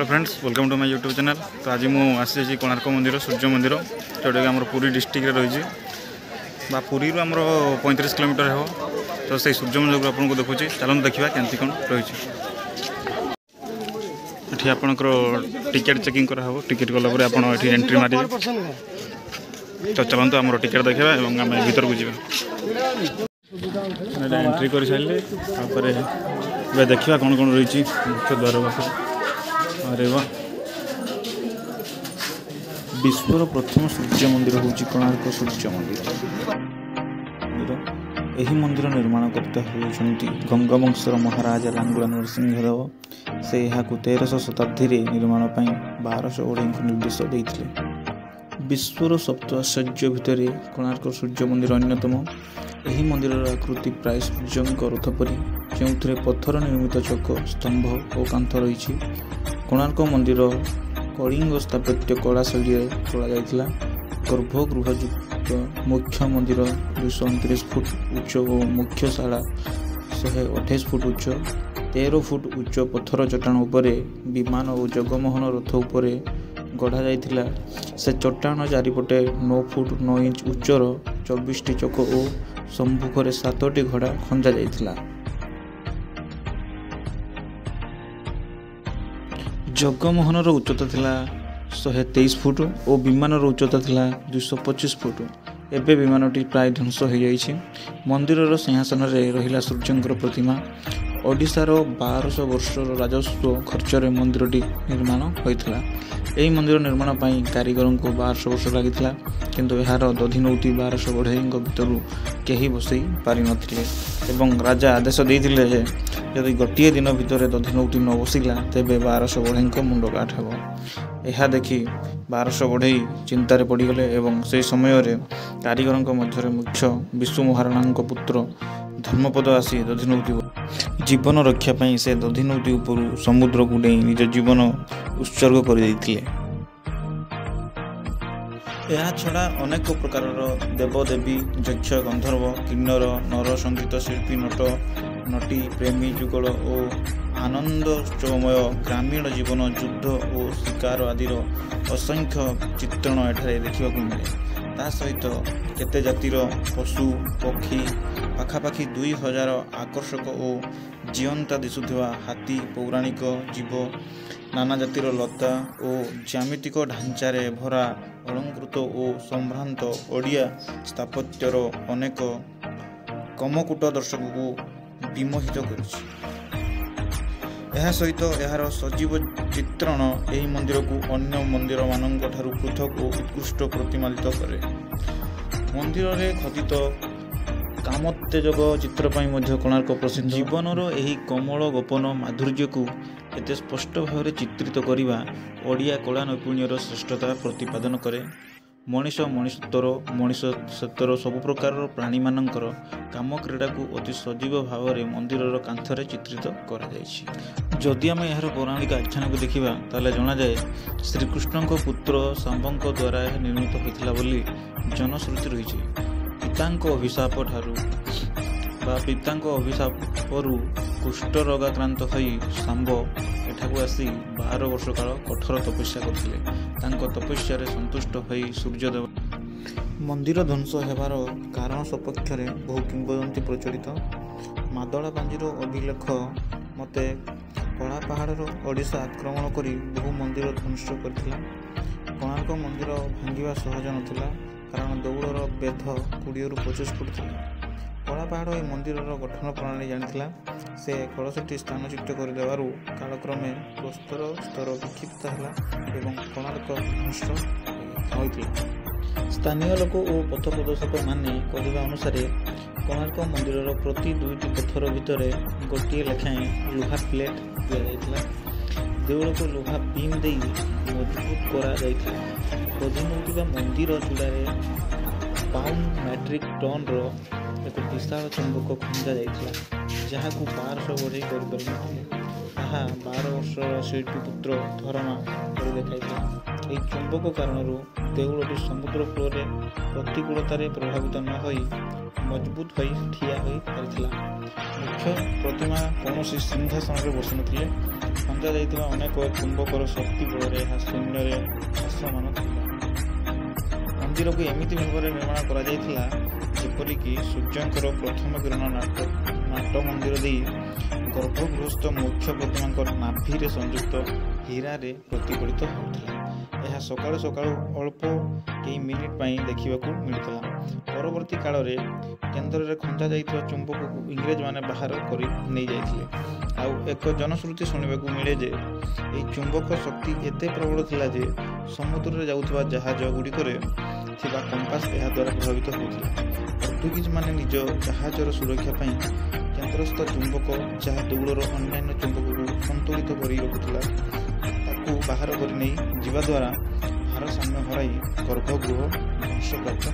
Friends welcome to my YouTube channel. तो आज मुझे आसी कोणार्क मंदिर सूर्य मंदिर जोटा कि आम पुरी डिस्ट्रिक्ट रही पुरी आम 35 किलोमीटर हो। तो से सूर्य मंदिर को आपको देखुची चलते देखा केमती कौन रही। आपंकर टिकेट चेकिंग कराव टिकेट गलापर आप एंट्री मारे। तो चलते आम टिकेट देखा आम भर को जा एंट्री कर सारे देखा कौन कौन रही मुख्य द्वार पाखे। अरे वाह, विश्वर प्रथम सूर्य मंदिर हूँ कोणार्क सूर्य मंदिर। यही मंदिर निर्माणकर्ता होती गंगवंशर महाराजा लांगुला नरसिंहदेव। से यहाँ 1300 शताब्दी निर्माण 1200 ओढ़ निर्देश देते। विश्वर सप्त आश्चर्य भितर कोणार्क सूर्य मंदिर अन्यतम। यही मंदिर आकृति प्राय सूर्य रथ परी, जो पत्थर निर्मित चक स्तंभ और कांथ रही। कोणार्क मंदिर कलिंग स्थापत्य कला शैली तोड़ा। गर्भगृहयुक्त मुख्य मंदिर 229 फुट उच्च और मुख्यशाला 128 फुट उच्च। 13 फुट उच्च पत्थर चट्टाण उपरे विमान और जगमोहन रथ उपरे गढ़ा जाइथिला। से चट्टाण चारिपटे 9 फुट 9 इंच उच्चर 24टी चक और सम्मुखरे 7टी घोड़ा खंजा जाइथिला। जगमोहनर उच्चता थिला 123 फुट और विमानर उच्चता थिला 225 फुट। एबे विमानटी प्राय ध्वंस हो जाइछि। मंदिरर सिंहासन रे रहिला सूर्यंकर प्रतिमा। ओडिशार 1200 वर्षर राजस्व खर्चरे मंदिरटी निर्माण होइथिला। यही मंदिर निर्माण पाई कारीगरों को 1200 वर्ष लगिथिला, किंतु यार दधिनौती 1200 बढ़ई भितर केही बसई पारि नथिले एवं राजा आदेश देइथिले जे यदि गोटे दिन भितर दधिनौती न बसिला तेबे 1200 बढ़ई मुंड काट हेबो। यह देखि 1200 बढ़ई चिंतार पड़गले एवं से समय कारीगरों मध्य मुख्य विष्णु महाराणा पुत्र धर्मपद आसी दधिनौती जीवन रक्षा पाई से दधिनौती उपरू समुद्र को डे निज जीवन उत्सर्ग कर देइथिले। यह छड़ा अनेक प्रकार देवदेवी यक्ष गंधर्व किन्नर नर संगीत शिल्पी नट नटी प्रेमी जुगल और आनंदोत्सवमय ग्रामीण जीवन युद्ध और शिकार आदिर असंख्य चित्रण एठारे देखा मिले। ता सहित केते जातिर पशु पक्षी पाखापाखि 2000 आकर्षक और जीवंता दिशुवा हाथी पौराणिक जीव नाना जातिर लता और ज्यामितिक ढांचारे भरा अलंकृत और संभ्रांत ओडिया स्थापत्यर अनेक कमकुट दर्शक को विमोहित करिछि। यह सहित यार सजीव चित्रण यही मंदिर को अन्य मंदिर मानक ठारू पृथक और उत्कृष्ट प्रतिमादित करे। मंदिर रे खचित कामोत्तेजक चित्र कोणार्क प्रसिद्ध। जीवनर यही कमल गोपन माधुर्य को एते स्पष्ट भाव चित्रित करवा ओडिया कला नैपुण्यर श्रेष्ठता प्रतिपादन करे। मनुष्यत्वर सबु प्रकार प्राणी मानकर काम क्रीड़ा को अति सजीव भाव में मंदिर कांथरे चित्रित करा जायछि। जदि आम यार पौराणिक आख्यान को देखा ताले जना जाए श्रीकृष्ण पुत्र शाम्बंक द्वारा यह निर्मित होता बोली जनश्रुति रही। पितांक अभिशापरू कुष्ठ रोगाक्रांत होई शाम्ब एठाकू आसी 12 वर्ष काल कठोर तपस्या करथिले। तांको तपस्या संतुष्ट होई सूर्यदेव मंदिर ध्वंस हेबार कारण सपक्ष बहु किंवदंती प्रचलित। मादला पांजीर अभिलेख मते कला पहाड़ ओडिशा आक्रमण करी बहु मंदिर ध्वंस करथिला। कोणार्क मंदिर भांगिबा सहज नथिला, कारण दौड़र बेध 20 ରୁ 25 फुट थिला। कला पहाड़ ए मंदिर गठन प्रणाली जानिथिला। से कलशटी स्थानच्युत करदेवारू कालक्रमे प्रस्तर स्तर विक्षिप्त होला एवं कोणार्क ध्वंस होइथिला। स्थानीय लोक और पथ प्रदर्शक माने कहवा अनुसार कोणार्क मंदिर प्रति 2टी पत्थर भितर गोटे लेखाएं लुहा प्लेट दिया। देउल को लुहा बीम दे मजबूत करा जाइथिला। दधिनौती मंदिर चूड़ारे पाउंड मैट्रिक टन एक विशाल चुंबक खंजा जाइथिला, जहाँ को 1200 बढ़ई कर 12 वर्षर शिल्पी पुत्र धर्मा कर देखाइथिला। यह चुंबक कारण देउलटी समुद्र कूल प्रतिकूलतार प्रभावित न होई मजबूत होई ठिया होई पारिथिला। मुख्य ପ୍ରତିମା କୌଣସି ସିଂହାସନରେ ବସୁନଥିଲେ। ଖଞ୍ଜା ଯାଇଥିବା ଅନେକ ଚୁମ୍ବକର ଶକ୍ତି ବଳରେ ଏହା ଶୂନ୍ୟରେ ଭାସମାନ ଥିଲା। ମନ୍ଦିରକୁ ଏମିତି ଭାବରେ ନିର୍ମାଣ କରାଯାଇଥିଲା ଯେପରିକି ସୂର୍ଯ୍ୟଙ୍କର ପ୍ରଥମ କିରଣ ନାଟ ମନ୍ଦିର ଦେଇ ଗର୍ଭଗୃହସ୍ଥ ମୁଖ୍ୟ ପ୍ରତିମାଙ୍କ ନାଭିରେ ସଂଯୁକ୍ତ ହୀରାରେ ପ୍ରତିଫଳିତ ହେଉଥିଲା। ଏହା ସକାଳୁ ସକାଳୁ ଅଳ୍ପ କେଇ ମିନିଟ୍ ପାଇଁ ଦେଖିବାକୁ ମିଳିଥିଲା। ପରବର୍ତ୍ତୀ କାଳରେ କେନ୍ଦ୍ରରେ ଖଞ୍ଜା ଯାଇଥିବା ଚୁମ୍ବକକୁ ଇଂରେଜମାନେ ବାହାର କରି ନେଇଯାଇଥିଲେ। ଆଉ ଏକ ଜନଶ୍ରୁତି ଶୁଣିବାକୁ ମିଳେ ଯେ ଏହି ଚୁମ୍ବକ ଶକ୍ତି ଏତେ ପ୍ରବଳ ଥିଲା ଯେ ସମୁଦ୍ରରେ ଯାଉଥିବା ଜାହାଜ ଗୁଡ଼ିକରେ ଥିବା କମ୍ପାସ ଏହା ଦ୍ୱାରା ପ୍ରଭାବିତ ହେଉଥିଲା। ପର୍ତ୍ତୁଗୀଜମାନେ ନିଜ ଜାହାଜର ସୁରକ୍ଷା ପାଇଁ କେନ୍ଦ୍ରସ୍ଥ ଚୁମ୍ବକ, ଯାହା ଦୌଡ଼ର ଅନ୍ୟାନ୍ୟ ଚୁମ୍ବକକୁ ସନ୍ତୁଳିତ କରି ରଖୁଥିଲା, ତାକୁ ବାହାର କରି ନେଇ ଯିବା ଦ୍ୱାରା ଭାରସାମ୍ୟ ହରାଇ ଗର୍ଭଗୃହ ଧ୍ୱଂସପ୍ରାପ୍ତ